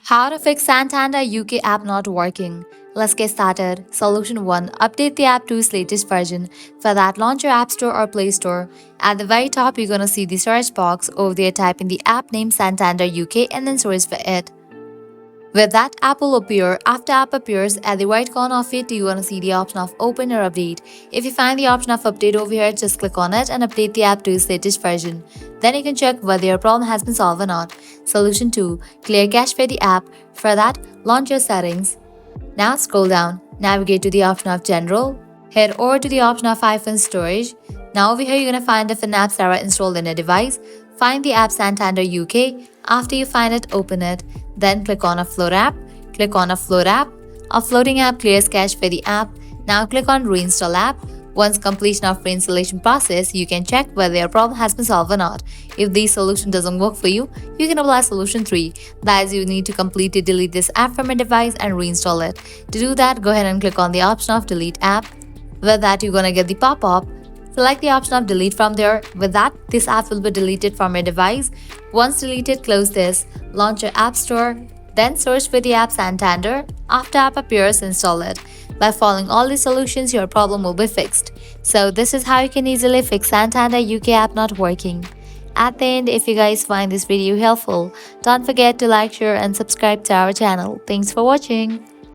How to fix Santander UK app not working. Let's get started. Solution 1. Update the app to its latest version. For that, launch your App Store or Play Store. At the very top, you're gonna see the search box. Over there, type in the app name Santander UK and then search for it. With that, app will appear. After app appears, at the right corner of it, you're gonna see the option of open or update. If you find the option of update over here, just click on it and update the app to its latest version. Then you can check whether your problem has been solved or not. Solution 2. Clear cache for the app. For that, launch your settings. Now scroll down, navigate to the option of general, head over to the option of iPhone storage. Now over here you're gonna find different apps that are installed in a device. Find the app Santander UK. After you find it, open it. Then click on Offload app. Click on Offload app. Offloading app clears cache for the app. Now click on Reinstall app. Once completion of reinstallation process, you can check whether your problem has been solved or not. If this solution doesn't work for you, you can apply solution 3. That is, you need to completely delete this app from your device and reinstall it. To do that, go ahead and click on the option of delete app. With that, you're gonna get the pop-up. Select the option of delete from there. With that, this app will be deleted from your device. Once deleted, close this. Launch your App Store. Then search for the app Santander. After app appears, install it. By following all these solutions, your problem will be fixed. So this is how you can easily fix Santander UK app not working. At the end, if you guys find this video helpful, don't forget to like, share and subscribe to our channel. Thanks for watching.